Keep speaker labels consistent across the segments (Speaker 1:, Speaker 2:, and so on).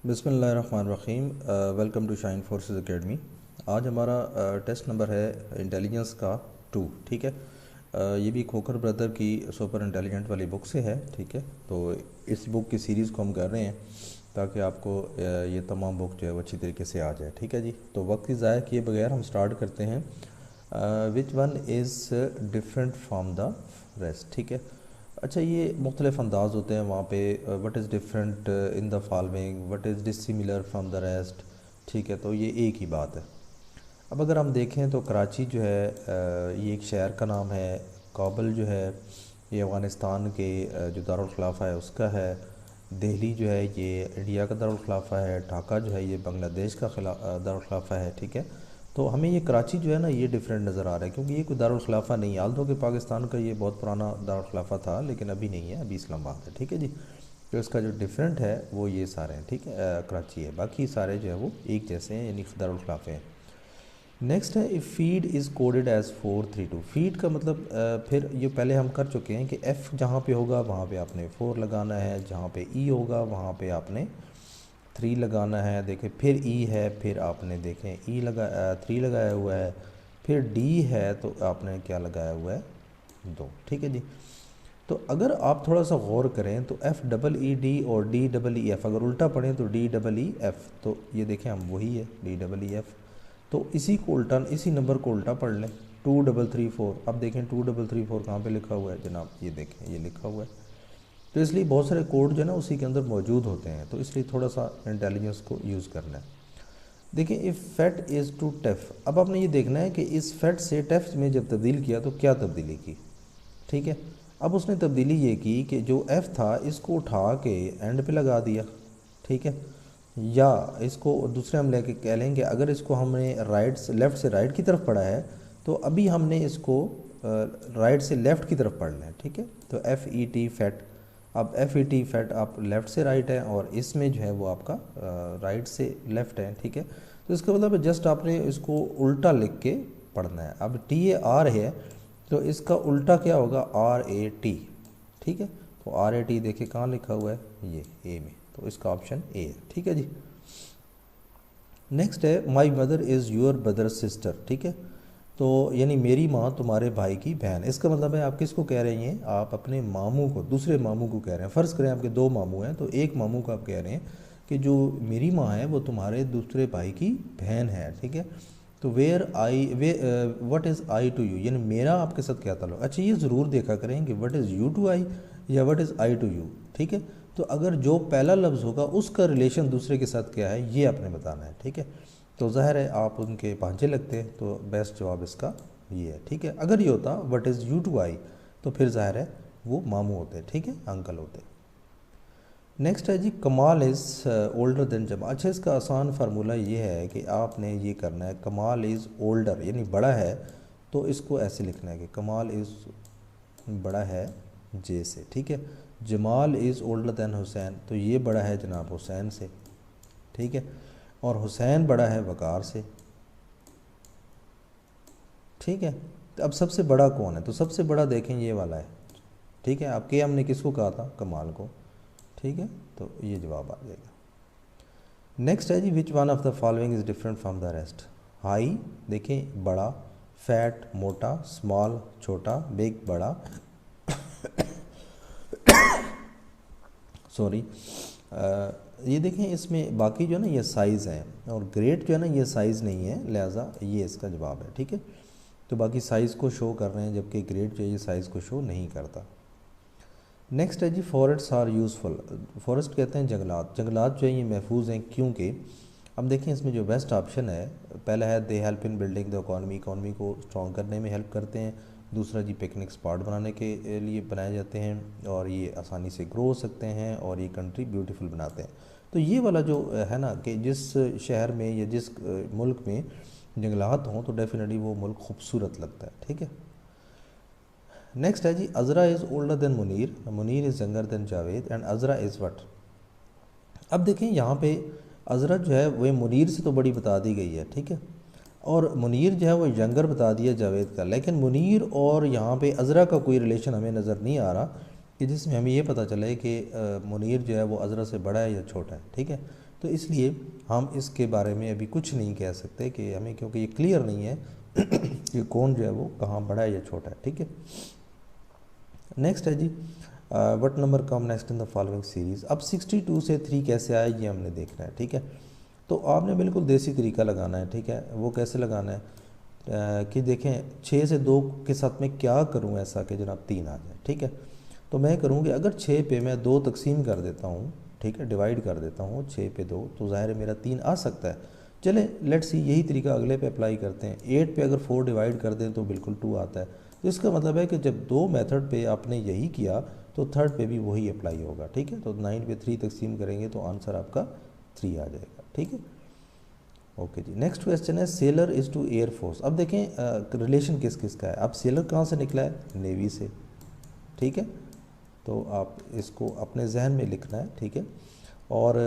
Speaker 1: बिस्मिल्लाहिर्रहमानिर्रहीम। Welcome to Shine Forces Academy. आज हमारा टेस्ट नंबर है इंटेलिजेंस का 2। ठीक है। ये भी खोखर ब्रदर की सुपर इंटेलिजेंट वाली बुक से है। ठीक है, तो इस बुक की सीरीज़ को हम कर रहे हैं ताकि आपको ये तमाम बुक जो है वो अच्छी तरीके से आ जाए। ठीक है जी, तो वक्त की ज़ाया किए बगैर हम स्टार्ट करते हैं। विच one is different from the rest. ठीक है। अच्छा, ये मुख्तलिफ अंदाज़ होते हैं वहाँ पे। What is different in the following, what is dissimilar from the rest. ठीक है, तो ये एक ही बात है। अब अगर हम देखें तो कराची जो है ये एक शहर का नाम है। काबुल जो है ये अफ़गानिस्तान के जो दारुल ख़िलाफ़ा है उसका है। दिल्ली जो है ये इंडिया का दारुल ख़िलाफ़ा है। ढाका जो है ये बांग्लादेश का दारुल ख़िलाफ़ा है। ठीक है, तो हमें ये कराची जो है ना ये डिफरेंट नज़र आ रहा है क्योंकि ये कोई दारुल ख़िलाफ़ा नहीं है। आल्दो कि पाकिस्तान का ये बहुत पुराना दारुल ख़िलाफ़ा था, लेकिन अभी नहीं है, अभी इस्लामाबाद है। ठीक है जी, तो इसका जो डिफरेंट है वो ये सारे हैं। ठीक है, कराची है, बाकी सारे जो है वो एक जैसे हैं, यानी दारुल ख़िलाफ़े हैं। नेक्स्ट है if feed is coded as 432। Feed का मतलब फिर ये पहले हम कर चुके हैं कि एफ़ जहाँ पे होगा वहाँ पे आपने 4 लगाना है, जहाँ पे ई होगा वहाँ पे आपने 3 लगाना है। देखें, फिर ई है, फिर आपने देखें ई लगा 3 लगाया हुआ है, फिर डी है तो आपने क्या लगाया हुआ है 2। ठीक है जी, तो अगर आप थोड़ा सा गौर करें तो एफ़ डबल ई डी और डी डबल ई एफ़ अगर उल्टा पढ़ें तो डी डबल ई एफ़, तो ये देखें हम वही है डी डबल ई एफ़। तो इसी को उल्टा, इसी नंबर को उल्टा पढ़ लें 2334। अब देखें 2334 कहाँ पे लिखा हुआ है जनाब, ये देखें ये लिखा हुआ है। तो इसलिए बहुत सारे कोड जो है ना उसी के अंदर मौजूद होते हैं, तो इसलिए थोड़ा सा इंटेलिजेंस को यूज़ करना है। देखिए इफ़ फैट इज़ टू टेफ, अब आपने ये देखना है कि इस फैट से टेफ में जब तब्दील किया तो क्या तब्दीली की। ठीक है, अब उसने तब्दीली ये की कि जो एफ़ था इसको उठा के एंड पे लगा दिया। ठीक है, या इसको दूसरे हम लेके कह लेंगे, अगर इसको हमने राइट से लेफ़्ट से राइट की तरफ पढ़ा है तो अभी हमने इसको राइट से लेफ़्ट की तरफ पढ़ना है। ठीक है, तो एफ़ ई टी फैट, अब एफ़ ई टी फैट आप लेफ़्ट से राइट है और इसमें जो है वो आपका राइट से लेफ़्ट है। ठीक है, तो इसका मतलब जस्ट आपने इसको उल्टा लिख के पढ़ना है। अब टी ए आर है तो इसका उल्टा क्या होगा, आर ए टी। ठीक है, तो आर ए टी देखिए कहाँ लिखा हुआ है, ये ए में, तो इसका ऑप्शन ए है। ठीक है जी, नेक्स्ट है my mother is your brother sister. ठीक है, तो यानी मेरी माँ तुम्हारे भाई की बहन। इसका मतलब है आप किसको कह रही हैं, आप अपने मामू को, दूसरे मामू को कह रहे हैं। फ़र्ज़ करें आपके 2 मामू हैं, तो एक मामू को आप कह रहे हैं कि जो मेरी माँ है वो तुम्हारे दूसरे भाई की बहन है। ठीक है, तो what is I to you, यानी मेरा आपके साथ क्या ताल्लुक। अच्छा, ये ज़रूर देखा करें कि what is you to I या what is I to you. ठीक है, तो अगर जो पहला लफ्ज़ होगा उसका रिलेशन दूसरे के साथ क्या है ये आपने बताना है। ठीक है, तो ज़ाहिर है आप उनके भांजे लगते हैं, तो बेस्ट जवाब इसका ये है। ठीक है, अगर ये होता वट इज़ यू टू आई तो फिर ज़ाहिर है वो मामू होते। ठीक है, अंकल होते। नेक्स्ट है जी कमाल इज़ ओल्डर देन जमा। अच्छा, इसका आसान फार्मूला ये है कि आपने ये करना है, कमाल इज़ ओल्डर यानी बड़ा है, तो इसको ऐसे लिखना है कि कमाल इज़ बड़ा है जे से। ठीक है, Jamal is older than Hussain, तो ये बड़ा है जनाब हुसैन से। ठीक है, और हुसैन बड़ा है वकार से। ठीक है, तो अब सबसे बड़ा कौन है, तो सबसे बड़ा देखें ये वाला है। ठीक है, आपके हमने किसको कहा था, कमाल को। ठीक है, तो ये जवाब आ जाएगा। नेक्स्ट है जी which one of the following is different from the rest. High देखें बड़ा, फैट मोटा, स्मॉल छोटा, बिग बड़ा, सॉरी ये देखें इसमें बाकी जो है ना ये साइज़ है, और ग्रेट जो है ना ये साइज़ नहीं है, लिहाजा ये इसका जवाब है। ठीक है, तो बाकी साइज़ को शो कर रहे हैं जबकि ग्रेट जो है ये साइज़ को शो नहीं करता। नेक्स्ट है जी फॉरेस्ट्स आर यूज़फुल। फॉरेस्ट कहते हैं जंगलात, जंगलात जो है ये महफूज हैं क्योंकि, अब देखें इसमें जो बेस्ट ऑप्शन है पहला है they help in building the economy, economy को स्ट्रॉन्ग करने में हेल्प करते हैं। दूसरा जी पिकनिक स्पॉट बनाने के लिए बनाए जाते हैं और ये आसानी से ग्रो हो सकते हैं और ये कंट्री ब्यूटीफुल बनाते हैं। तो ये वाला जो है ना कि जिस शहर में या जिस मुल्क में जंगलात हों तो डेफिनेटली वो मुल्क खूबसूरत लगता है। ठीक है, नेक्स्ट है जी Azra is older than Munir, Munir is younger than Javed and Azra is what. अब देखें यहाँ पे अज़रा जो है वह मुनीर से तो बड़ी बता दी गई है। ठीक है, और मुनीर जो है वो यंगर बता दिया जावेद का, लेकिन मुनीर और यहाँ पे अज़रा का कोई रिलेशन हमें नज़र नहीं आ रहा कि जिसमें हमें ये पता चले कि मुनीर जो है वो अज़रा से बड़ा है या छोटा है। ठीक है, तो इसलिए हम इसके बारे में अभी कुछ नहीं कह सकते कि हमें, क्योंकि ये क्लियर नहीं है कि कौन जो है वो कहाँ बड़ा है या छोटा है, ठीक है। नेक्स्ट है जी, what number come next in the following series. अब 62 से 3 कैसे आया ये हमने देखना है, ठीक है। तो आपने बिल्कुल देसी तरीका लगाना है, ठीक है। वो कैसे लगाना है कि देखें 6 से 2 के साथ मैं क्या करूं ऐसा कि जनाब 3 आ जाए, ठीक है। तो मैं करूँगी अगर 6 पे मैं 2 तकसीम कर देता हूँ, ठीक है, डिवाइड कर देता हूँ 6 पे 2, तो ज़ाहिर है मेरा 3 आ सकता है। चलें लेट्स सी यही तरीका अगले पे अप्लाई करते हैं। 8 पे अगर 4 डिवाइड कर दें तो बिल्कुल 2 आता है। तो इसका मतलब है कि जब 2 मेथड पे आपने यही किया तो थर्ड पे भी वही अप्लाई होगा, ठीक है। तो 9 पे 3 तकसीम करेंगे तो आंसर आपका 3 आ जाएगा, ठीक है। ओके जी, नेक्स्ट क्वेश्चन है सेलर इज़ टू एयरफोर्स। अब देखें रिलेशन किस किस का है। अब सेलर कहाँ से निकला है, नेवी से, ठीक है। तो आप इसको अपने जहन में लिखना है, ठीक है। और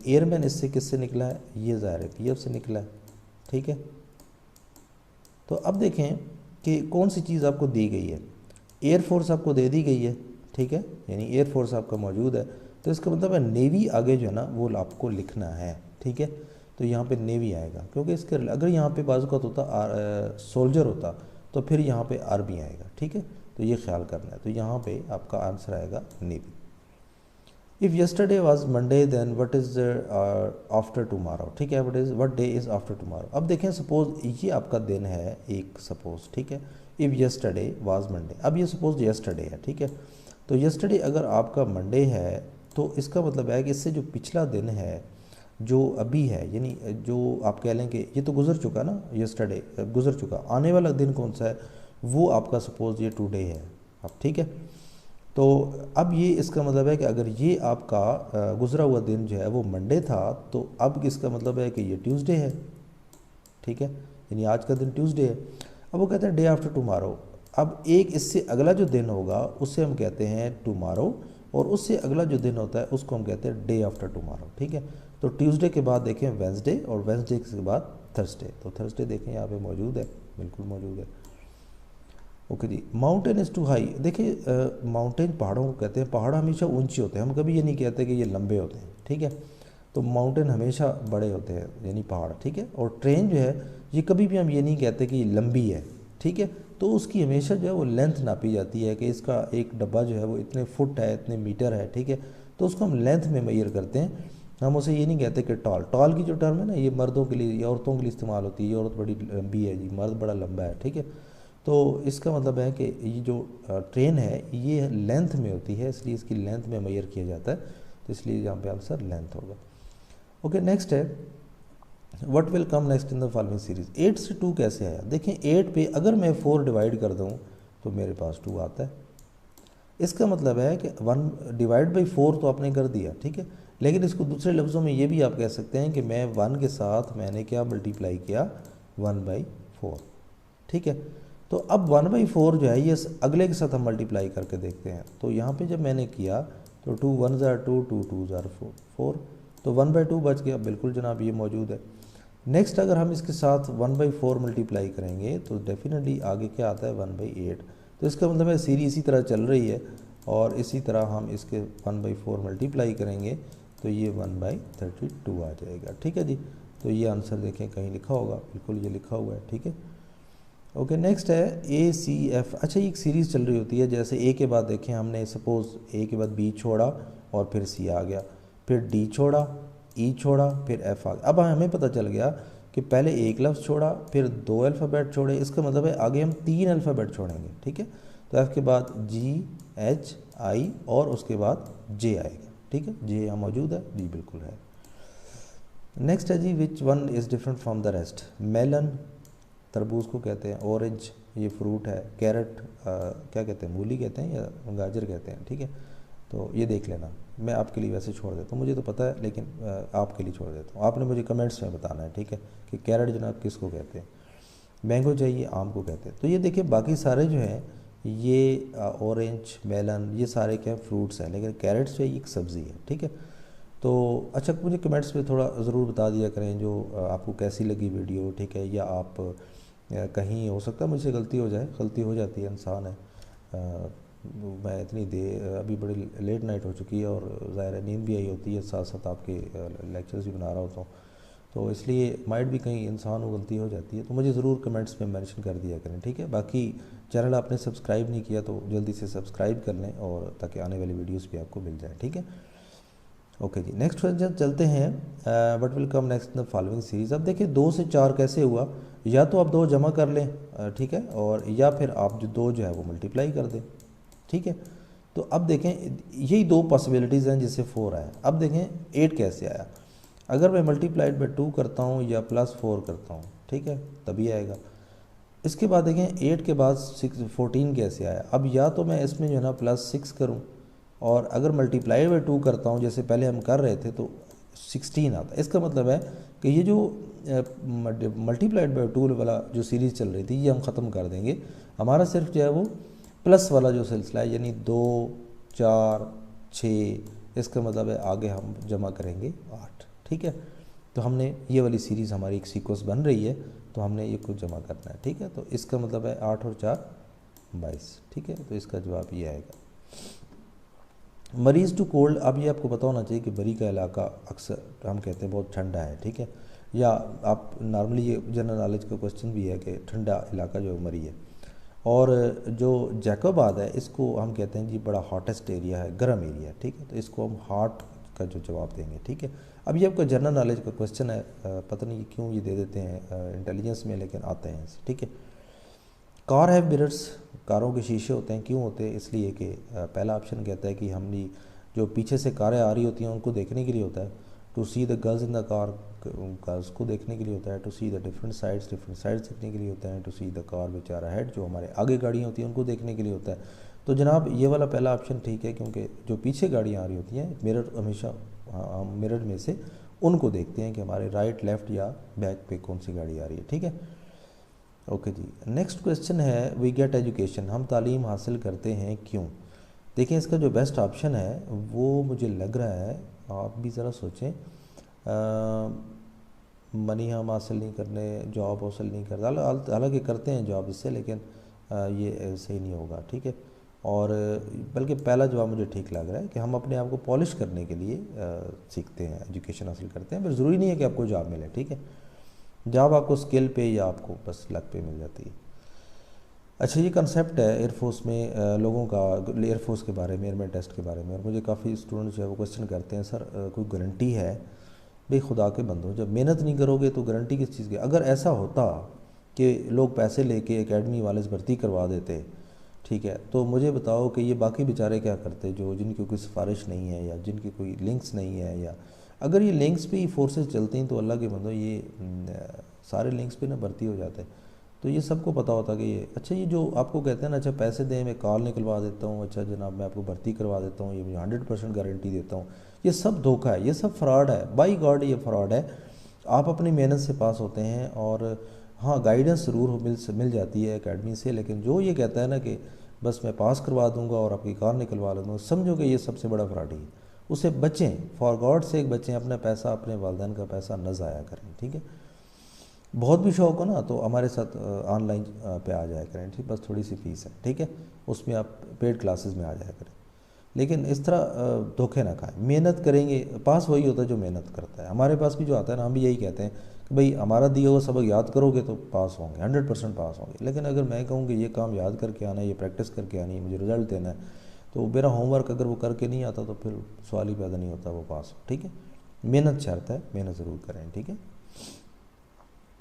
Speaker 1: एयरमैन इससे किससे निकला है, ये ज़ाहिर है पीएफ से निकला है, ठीक है। तो अब देखें कि कौन सी चीज़ आपको दी गई है। एयरफोर्स आपको दे दी गई है, ठीक है, यानी एयरफोर्स आपका मौजूद है। तो इसका मतलब है नेवी आगे जो है ना वो आपको लिखना है, ठीक है। तो यहाँ पे नेवी आएगा, क्योंकि इसके अगर यहाँ पे बाज़ होता सोल्जर होता तो फिर यहाँ पे आर्मी आएगा, ठीक है। तो ये ख्याल करना है। तो यहाँ पे आपका आंसर आएगा नेवी। If yesterday was Monday then what is after tomorrow, ठीक है। What day is after tomorrow. अब देखें सपोज ये आपका दिन है एक, सपोज, ठीक है। इफ़ यस्टरडे वाज मंडे, अब ये सपोज यस्टरडे है, ठीक है। तो यस्टरडे अगर आपका मंडे है तो इसका मतलब है कि इससे जो पिछला दिन है जो अभी है, यानी जो आप कह लें कि ये तो गुजर चुका ना, यस्टरडे गुजर चुका, आने वाला दिन कौन सा है वो आपका सपोज ये टुडे है अब, ठीक है। तो अब ये इसका मतलब है कि अगर ये आपका गुजरा हुआ दिन जो है वो मंडे था तो अब इसका मतलब है कि ये ट्यूसडे है, ठीक है, यानी आज का दिन ट्यूसडे है। अब वो कहते हैं डे आफ्टर टुमारो। अब एक इससे अगला जो दिन होगा उससे हम कहते हैं टुमारो, और उससे अगला जो दिन होता है उसको हम कहते हैं डे आफ्टर टुमारो, ठीक है। तो ट्यूसडे के बाद देखें वेंसडे, और वेंसडे के बाद थर्सडे। तो थर्सडे देखें यहाँ पे मौजूद है, बिल्कुल मौजूद है। ओके जी, माउंटेन इज़ टू हाई। देखिए माउंटेन पहाड़ों को कहते हैं, पहाड़ हमेशा ऊंचे होते हैं, हम कभी ये नहीं कहते कि ये लंबे होते हैं, ठीक है। तो माउंटेन हमेशा बड़े होते हैं यानी पहाड़, ठीक है। और ट्रेन जो है ये कभी भी हम ये नहीं कहते कि ये लंबी है, ठीक है। तो उसकी हमेशा जो है वो लेंथ नापी जाती है कि इसका एक डब्बा जो है वो इतने फुट है, इतने मीटर है, ठीक है। तो उसको हम लेंथ में मेजर करते हैं। हम उसे ये नहीं कहते कि टॉल, टॉल की जो टर्म है ना ये मर्दों के लिए या औरतों के लिए इस्तेमाल होती है। ये औरत बड़ी लंबी है जी, मर्द बड़ा लंबा है, ठीक है। तो इसका मतलब है कि ये जो ट्रेन है ये लेंथ में होती है, इसलिए इसकी लेंथ में मेजर किया जाता है। तो इसलिए यहाँ पे आंसर लेंथ होगा। ओके, नेक्स्ट है what will come next in the following series. 8 से 2 कैसे आया। देखें 8 पे अगर मैं 4 डिवाइड कर दूँ तो मेरे पास 2 आता है। इसका मतलब है कि 1 डिवाइड बाई 4 तो आपने कर दिया, ठीक है। लेकिन इसको दूसरे लफ्ज़ों में ये भी आप कह सकते हैं कि मैं 1 के साथ मैंने क्या मल्टीप्लाई किया, 1/4, ठीक है। तो अब 1/4 जो है ये अगले के साथ हम मल्टीप्लाई करके देखते हैं। तो यहाँ पे जब मैंने किया तो 2 1 ज़ार 2, 2 2 ज़ार 4, तो 1/2 बच गया, बिल्कुल जनाब ये मौजूद है। नेक्स्ट अगर हम इसके साथ 1/4 मल्टीप्लाई करेंगे तो डेफिनेटली आगे क्या आता है 1/8। तो इसका मतलब है सीरीज इसी तरह चल रही है, और इसी तरह हम इसके 1/4 मल्टीप्लाई करेंगे तो ये 1/32 आ जाएगा, ठीक है जी। तो ये आंसर देखें कहीं लिखा होगा, बिल्कुल ये लिखा हुआ है, ठीक है। ओके, नेक्स्ट है ACF। अच्छा ये एक सीरीज़ चल रही होती है, जैसे ए के बाद देखें हमने सपोज़ ए के बाद बी छोड़ा और फिर सी आ गया, फिर डी छोड़ा, ई छोड़ा, फिर एफ आ गया। अब हमें पता चल गया कि पहले एक लफ्ज़ छोड़ा फिर 2 अल्फ़ाबेट छोड़े, इसका मतलब है आगे हम 3 अल्फ़ाबेट छोड़ेंगे, ठीक है। तो एफ़ के बाद GHI और उसके बाद जे आएगा, ठीक है। जे यहाँ मौजूद है जी, बिल्कुल है। नेक्स्ट है जी which one is different from the rest. Melon तरबूज को कहते हैं, ऑरेंज ये फ्रूट है, कैरेट क्या कहते हैं, मूली कहते हैं या गाजर कहते हैं, ठीक है। तो ये देख लेना, मैं आपके लिए वैसे छोड़ देता हूँ, मुझे तो पता है लेकिन आपके लिए छोड़ देता हूँ। आपने मुझे कमेंट्स में बताना है, ठीक है, कि कैरेट जनाब किसको कहते हैं। मैंगो चाहिए, आम को कहते हैं। तो ये देखिए बाकी सारे जो हैं ये ऑरेंज, मेलन ये सारे क्या फ्रूट्स हैं, लेकिन कैरेट्स जो है एक सब्ज़ी है, ठीक है। तो अच्छा मुझे कमेंट्स में थोड़ा ज़रूर बता दिया करें जो आपको कैसी लगी वीडियो, ठीक है। या आप कहीं हो सकता है मुझसे गलती हो जाए, गलती हो जाती है, इंसान है, मैं इतनी देर अभी बड़ी लेट नाइट हो चुकी है और ज़ाहिर है नींद भी आई होती है, साथ साथ आपके लेक्चर्स भी बना रहा होता हूँ, तो इसलिए माइट भी कहीं इंसान को गलती हो जाती है, तो मुझे ज़रूर कमेंट्स में मेंशन कर दिया करें, ठीक है। बाकी चैनल आपने सब्सक्राइब नहीं किया तो जल्दी से सब्सक्राइब कर लें, और ताकि आने वाली वीडियोस भी आपको मिल जाए, ठीक है। ओके जी, नेक्स्ट क्वेश्चन चलते हैं। What will come next in the following series. अब देखिए 2 से 4 कैसे हुआ, या तो आप 2 जमा कर लें, ठीक है, और या फिर आप जो 2 जो है वो मल्टीप्लाई कर दें, ठीक है। तो अब देखें यही 2 पॉसिबिलिटीज़ हैं जिससे 4 आया। अब देखें 8 कैसे आया, अगर मैं मल्टीप्लाइड बाई 2 करता हूँ या +4 करता हूँ, ठीक है, तभी आएगा। इसके बाद देखें 8 के बाद 14 कैसे आया। अब या तो मैं इसमें जो है ना +6 करूँ, और अगर मल्टीप्लाई बाई 2 करता हूँ जैसे पहले हम कर रहे थे तो 16 आता है। इसका मतलब है कि ये जो मल्टीप्लाइड बाई 2 वाला जो सीरीज़ चल रही थी ये हम ख़त्म कर देंगे। हमारा सिर्फ जो है वो प्लस वाला जो सिलसिला है, यानी 2 4 6, इसका मतलब है आगे हम जमा करेंगे 8, ठीक है। तो हमने ये वाली सीरीज़ हमारी एक सीक्वेंस बन रही है, तो हमने ये कुछ जमा करना है, ठीक है। तो इसका मतलब है 8 और 4 22, ठीक है। तो इसका जवाब ये आएगा। मरीज़ टू कोल्ड, अब ये आपको पता होना चाहिए कि बरी का इलाका अक्सर हम कहते हैं बहुत ठंडा है, ठीक है, या आप नॉर्मली ये जनरल नॉलेज का क्वेश्चन भी है कि ठंडा इलाका जो मरी है। और जो जैकोबाद है इसको हम कहते हैं जी बड़ा हॉटेस्ट एरिया है, गर्म एरिया है, ठीक है। तो इसको हम हॉट का जो जवाब देंगे, ठीक है। अब ये आपका जनरल नॉलेज का क्वेश्चन है, पता नहीं क्यों ये दे देते हैं इंटेलिजेंस में, लेकिन आते हैं, ठीक है। कार हैव मिरर्स, कारों के शीशे होते हैं, क्यों होते हैं, इसलिए कि पहला ऑप्शन कहता है कि हमने जो पीछे से कारें आ रही होती हैं उनको देखने के लिए होता है, to see the girls in the car, girls को देखने के लिए होता है, to see the different sides देखने के लिए होता है, to see the car which are ahead, जो हमारे आगे गाड़ियाँ होती हैं उनको देखने के लिए होता है। तो जनाब ये वाला पहला ऑप्शन ठीक है, क्योंकि जो पीछे गाड़ियाँ आ रही होती हैं मिरर हमेशा हम मिरर में से उनको देखते हैं कि हमारे राइट लेफ़्ट या बैक पे कौन सी गाड़ी आ रही है, ठीक है। ओके जी, नेक्स्ट क्वेश्चन है वी गेट एजुकेशन, हम तालीम हासिल करते हैं क्यों। देखिए इसका जो बेस्ट ऑप्शन है वो मुझे लग रहा है, आप भी ज़रा सोचें, मनी हम हासिल नहीं करने, जॉब हासिल नहीं करते, हालांकि करते हैं जॉब इससे, लेकिन ये सही नहीं होगा, ठीक है। और बल्कि पहला जवाब मुझे ठीक लग रहा है कि हम अपने आप को पॉलिश करने के लिए सीखते हैं, एजुकेशन हासिल करते हैं, पर ज़रूरी नहीं है कि आपको जॉब मिले, ठीक है। जॉब आपको स्किल पे या आपको बस लक पे मिल जाती है। अच्छा, ये कंसेप्ट है एयरफोर्स में लोगों का, एयरफोर्स के बारे में, एयरमैन टेस्ट के बारे में, और मुझे काफ़ी स्टूडेंट्स जो है वो क्वेश्चन करते हैं, सर कोई गारंटी है। भाई खुदा के बंदो, जब मेहनत नहीं करोगे तो गारंटी किस चीज़ की। अगर ऐसा होता कि लोग पैसे लेके एकेडमी वाले से भर्ती करवा देते, ठीक है, तो मुझे बताओ कि ये बाकी बेचारे क्या करते, जो जिनकी कोई सिफारिश नहीं है या जिनकी कोई लिंक्स नहीं है, या अगर ये लिंक्स पे ही फोर्सेस चलती हैं तो अल्लाह के बंदो ये सारे लिंक्स पे ना भर्ती हो जाते हैं। तो ये सबको पता होता कि ये अच्छा, ये जो आपको कहते हैं ना, अच्छा पैसे दें मैं कॉल निकलवा देता हूँ, अच्छा जनाब मैं आपको भर्ती करवा देता हूँ, ये मुझे 100% गारंटी देता हूँ, ये सब धोखा है, ये सब फ्रॉड है, बाई गॉड ये फ्रॉड है। आप अपनी मेहनत से पास होते हैं, और हाँ गाइडेंस ज़रूर मिल जाती है एकेडमी से, लेकिन जो ये कहता है ना कि बस मैं पास करवा दूंगा और आपकी कार निकलवा लूँगा, समझो कि ये सबसे बड़ा फ्रॉड ही है। उसे बचें, फॉर गॉड से बचें, अपना पैसा, अपने वालिदैन का पैसा न ज़ाया करें, ठीक है। बहुत भी शौक हो ना तो हमारे साथ ऑनलाइन पे आ जाया करें, ठीक, बस थोड़ी सी फीस है, ठीक है, उसमें आप पेड क्लासेस में आ जाया करें, लेकिन इस तरह धोखे ना खाएं। मेहनत करेंगे, पास वही होता है जो मेहनत करता है। हमारे पास भी जो आता है ना, हम भी यही कहते हैं कि भाई हमारा दिया हुआ सबक याद करोगे तो पास होंगे, 100% पास होंगे। लेकिन अगर मैं कहूँ कि ये काम याद करके आना है, ये प्रैक्टिस करके आनी है, मुझे रिजल्ट देना है, तो मेरा होमवर्क अगर वो करके नहीं आता तो फिर सवाल ही पैदा नहीं होता वो पास हो, ठीक है। मेहनत शर्त है, मेहनत ज़रूर करें, ठीक है।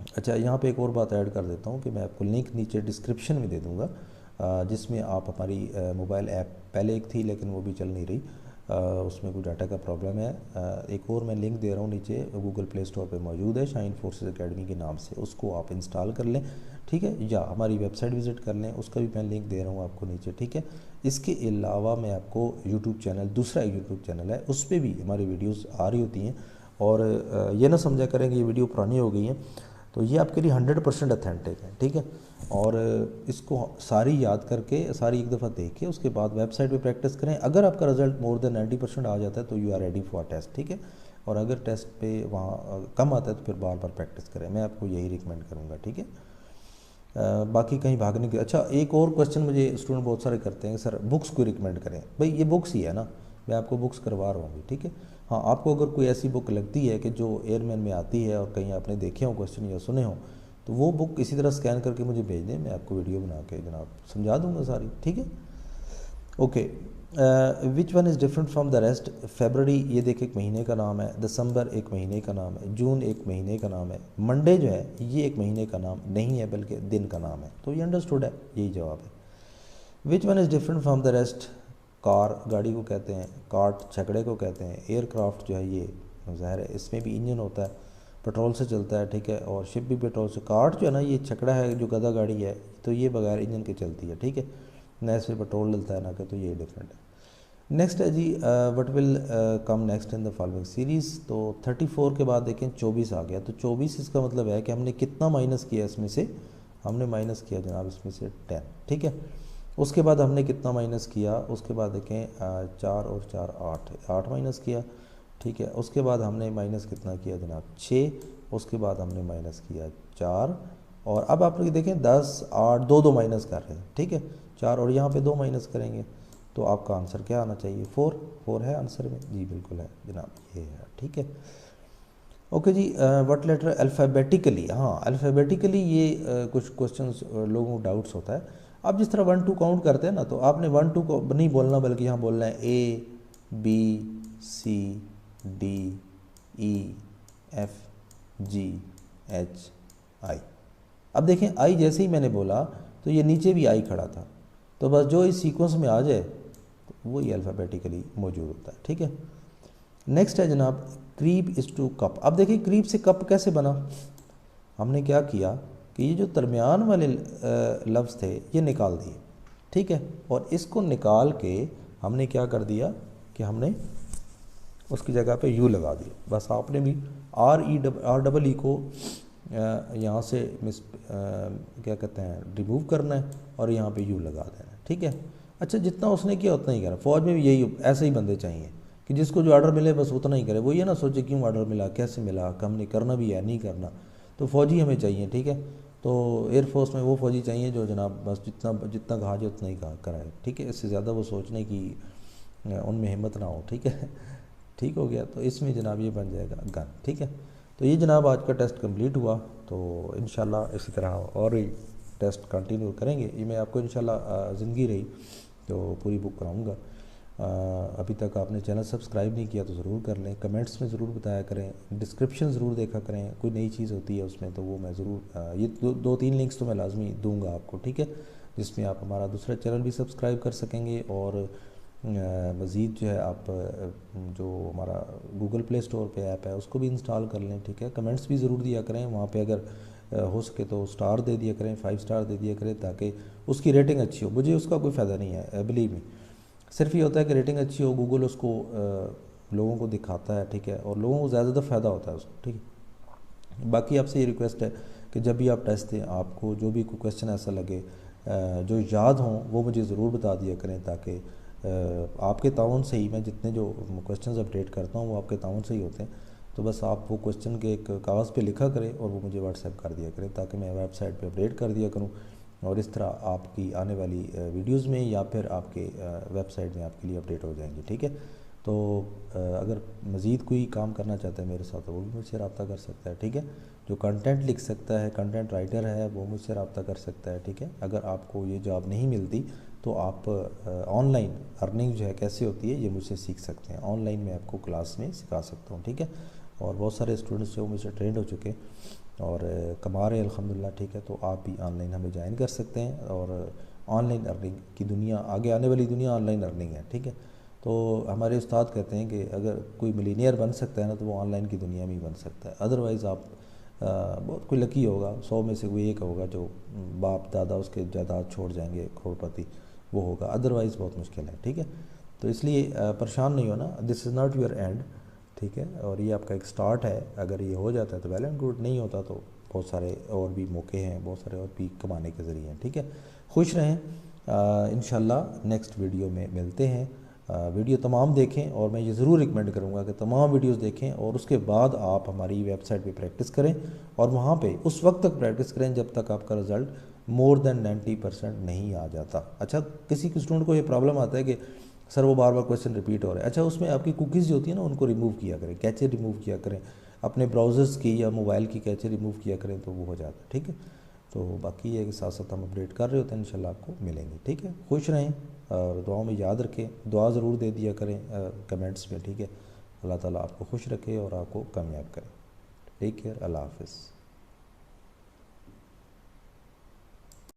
Speaker 1: अच्छा, यहाँ पे एक और बात ऐड कर देता हूँ कि मैं आपको लिंक नीचे डिस्क्रिप्शन में दे दूँगा, जिसमें आप हमारी मोबाइल ऐप, पहले एक थी लेकिन वो भी चल नहीं रही, उसमें कोई डाटा का प्रॉब्लम है। एक और मैं लिंक दे रहा हूँ नीचे, गूगल प्ले स्टोर पे मौजूद है, शाइन फोर्सेस एकेडमी के नाम से, उसको आप इंस्टॉल कर लें, ठीक है, या हमारी वेबसाइट विज़िट कर लें, उसका भी मैं लिंक दे रहा हूँ आपको नीचे, ठीक है। इसके अलावा मैं आपको यूट्यूब चैनल, दूसरा एक यूट्यूब चैनल है, उस पर भी हमारी वीडियोज़ आ रही होती हैं, और ये ना समझा करें कि ये वीडियो पुरानी हो गई हैं, तो ये आपके लिए 100% अथेंटिक है, ठीक है। और इसको सारी याद करके, सारी एक दफ़ा देख के उसके बाद वेबसाइट पे प्रैक्टिस करें। अगर आपका रिज़ल्ट मोर देन 90% आ जाता है तो you are ready for test, ठीक है। और अगर टेस्ट पे वहाँ कम आता है तो फिर बार बार प्रैक्टिस करें, मैं आपको यही रिकमेंड करूँगा, ठीक है। बाकी कहीं भागने की। अच्छा, एक और क्वेश्चन मुझे स्टूडेंट बहुत सारे करते हैं, सर बुक्स को रिकमेंड करें। भाई ये बुक्स ही है ना, मैं आपको बुक्स करवा रहा हूँ, ठीक है। हाँ, आपको अगर कोई ऐसी बुक लगती है कि जो एयरमैन में आती है और कहीं आपने देखे हो क्वेश्चन या सुने हो, तो वो बुक इसी तरह स्कैन करके मुझे भेज दें, मैं आपको वीडियो बना के जनाब समझा दूँगा सारी, ठीक है। Okay, which one is different from the rest. February ये देख एक महीने का नाम है, दिसंबर एक महीने का नाम है, जून एक महीने का नाम है, मंडे जो है ये एक महीने का नाम नहीं है बल्कि दिन का नाम है। तो ये अंडरस्टूड है, यही जवाब है। विच one is different from the rest. Car गाड़ी को कहते हैं, कार्ट छकड़े को कहते हैं, एयरक्राफ्ट जो है ये ज़ाहिर है इसमें भी इंजन होता है, पेट्रोल से चलता है, ठीक है, और शिप भी पेट्रोल से। कार्ट जो है ना ये छकड़ा है जो गधा गाड़ी है, तो ये बगैर इंजन के चलती है, ठीक है, ना इसमें पेट्रोल डलता है ना कि, तो ये डिफरेंट है। नेक्स्ट है जी, what will come next in the following series. तो 34 के बाद देखें 24 आ गया, तो 24 इसका मतलब है कि हमने कितना माइनस किया इसमें से, हमने माइनस किया जनाब इसमें से 10, ठीक है। उसके बाद हमने कितना माइनस किया, उसके बाद देखें 4 और 4 8 माइनस किया, ठीक है। उसके बाद हमने माइनस कितना किया जनाब 6, उसके बाद हमने माइनस किया 4, और अब आप देखें 10 8 2 2 माइनस कर रहे हैं, ठीक है, 4 और यहाँ पे 2 माइनस करेंगे, तो आपका आंसर क्या आना चाहिए 4 है आंसर में जी, बिल्कुल है जनाब, ये है, ठीक है। ओके जी, व्हाट लेटर अल्फ़ाबेटिकली। हाँ, अल्फ़ाबेटिकली ये कुछ क्वेश्चंस लोगों को डाउट्स होता है। आप जिस तरह 1 2 काउंट करते हैं ना, तो आपने 1 2 को नहीं बोलना, बल्कि यहाँ बोलना है ABCDEFGHI। अब देखें आई जैसे ही मैंने बोला तो ये नीचे भी आई खड़ा था, तो बस जो इस सीक्वेंस में आ जाए तो वही अल्फ़ाबेटिकली मौजूद होता है, ठीक है। नेक्स्ट है जनाब, क्रीप इज़ टू कप। अब देखिए क्रीप से कप कैसे बना। हमने क्या किया कि ये जो दरमियान वाले लफ्ज़ थे ये निकाल दिए, ठीक है, और इसको निकाल के हमने क्या कर दिया कि हमने उसकी जगह पे यू लगा दिया। बस आपने भी REE को यहाँ से क्या कहते हैं रिमूव करना है और यहाँ पे यू लगा देना है, ठीक है। अच्छा, जितना उसने किया उतना ही करा। फ़ौज में भी यही ऐसे ही बंदे चाहिए कि जिसको जो ऑर्डर मिले बस उतना ही करे, वो ये ना सोचे क्यों ऑर्डर मिला, कैसे मिला, हमने करना भी है नहीं करना। तो फ़ौजी हमें चाहिए, ठीक है। तो एयरफोर्स में वो फ़ौजी चाहिए जो जनाब बस जितना जितना कहा जाए उतना ही कहा कराए, ठीक है, इससे ज़्यादा वो सोचने की उनमें हिम्मत ना हो, ठीक है। ठीक हो गया, तो इसमें जनाब ये बन जाएगा गन, ठीक है। तो ये जनाब आज का टेस्ट कंप्लीट हुआ, तो इंशाल्लाह इसी तरह और ही टेस्ट कंटिन्यू करेंगे। ये मैं आपको इंशाल्लाह ज़िंदगी रही तो पूरी बुक कराऊंगा। अभी तक आपने चैनल सब्सक्राइब नहीं किया तो ज़रूर कर लें, कमेंट्स में ज़रूर बताया करें, डिस्क्रिप्शन ज़रूर देखा करें, कोई नई चीज़ होती है उसमें तो वो मैं ज़रूर ये 2-3 लिंक्स तो मैं लाजमी दूंगा आपको, ठीक है, जिसमें आप हमारा दूसरा चैनल भी सब्सक्राइब कर सकेंगे, और मज़ीद जो है आप जो हमारा गूगल प्ले स्टोर पे ऐप है उसको भी इंस्टॉल कर लें, ठीक है। कमेंट्स भी ज़रूर दिया करें वहाँ पे, अगर हो सके तो स्टार दे दिया करें, 5 स्टार दे दिया करें, ताकि उसकी रेटिंग अच्छी हो। मुझे उसका कोई फ़ायदा नहीं है, बिलीव मी, सिर्फ ये होता है कि रेटिंग अच्छी हो, गूगल उसको लोगों को दिखाता है, ठीक है, और लोगों को ज़्यादा फ़ायदा होता है उसको, ठीक है। बाकी आपसे ये रिक्वेस्ट है कि जब भी आप टेस्ट दें, आपको जो भी कोई क्वेश्चन ऐसा लगे जो याद हों वो मुझे ज़रूर बता दिया करें, ताकि आपके ताउन से ही मैं जितने जो क्वेश्चंस अपडेट करता हूँ वो आपके ताउन से ही होते हैं। तो बस आप वो क्वेश्चन के एक कागज़ पे लिखा करें और वो मुझे व्हाट्सएप कर दिया करें, ताकि मैं वेबसाइट पे अपडेट कर दिया करूँ, और इस तरह आपकी आने वाली वीडियोस में या फिर आपके वेबसाइट में आपके लिए अपडेट हो जाएंगी, ठीक है। तो अगर मज़ीद कोई काम करना चाहता है मेरे साथ तो वो भी मुझसे रब्ता कर सकता है, ठीक है। जो कंटेंट लिख सकता है, कंटेंट राइटर है, वो मुझसे रब्ता कर सकता है, ठीक है। अगर आपको ये जॉब नहीं मिलती तो आप ऑनलाइन अर्निंग जो है कैसे होती है ये मुझसे सीख सकते हैं। ऑनलाइन मैं आपको क्लास में सिखा सकता हूँ, ठीक है। और बहुत सारे स्टूडेंट्स जो मुझसे ट्रेंड हो चुके और कमा रहे हैं अल्हम्दुलिल्लाह, ठीक है। तो आप भी ऑनलाइन हमें ज्वाइन कर सकते हैं, और ऑनलाइन अर्निंग की दुनिया, आगे आने वाली दुनिया ऑनलाइन अर्निंग है, ठीक है। तो हमारे उस्ताद कहते हैं कि अगर कोई मिलीनियर बन सकता है ना तो वो ऑनलाइन की दुनिया में ही बन सकता है। अदरवाइज़ आप बहुत कोई लकी होगा, 100 में से कोई एक होगा जो बाप दादा उसके जायदाद छोड़ जाएंगे, करोड़पति वो होगा, अदरवाइज़ बहुत मुश्किल है, ठीक है। तो इसलिए परेशान नहीं होना, this is not your and, ठीक है। और ये आपका एक स्टार्ट है, अगर ये हो जाता है तो वेल एंड गुड, नहीं होता तो बहुत सारे और भी मौके हैं, बहुत सारे और भी कमाने के ज़रिए हैं, ठीक है। खुश रहें, इंशाल्लाह नेक्स्ट वीडियो में मिलते हैं। वीडियो तमाम देखें, और मैं ये ज़रूर रिकमेंड करूँगा कि तमाम वीडियोस देखें, और उसके बाद आप हमारी वेबसाइट पे प्रैक्टिस करें, और वहाँ पे उस वक्त तक प्रैक्टिस करें जब तक आपका रिज़ल्ट मोर देन 90% नहीं आ जाता। अच्छा, किसी स्टूडेंट को ये प्रॉब्लम आता है कि सर वो बार बार क्वेश्चन रिपीट हो रहा है। अच्छा, उसमें आपकी कुकीज़ जो होती है ना, उनको रिमूव किया करें, कैचे रिमूव किया करें, अपने ब्राउज़र्स की या मोबाइल की कैचे रिमूव किया करें तो वो हो जाता है। ठीक है, तो बाकी ये कि साथ साथ हम अपडेट कर रहे होते हैं, इंशाल्लाह आपको मिलेंगे। ठीक है, खुश रहें और दुआओं में याद रखें, दुआ ज़रूर दे दिया करें कमेंट्स में। ठीक है, अल्लाह ताला आपको खुश रखे और आपको कामयाब करें। टेक केयर, अल्लाह हाफ़िज़।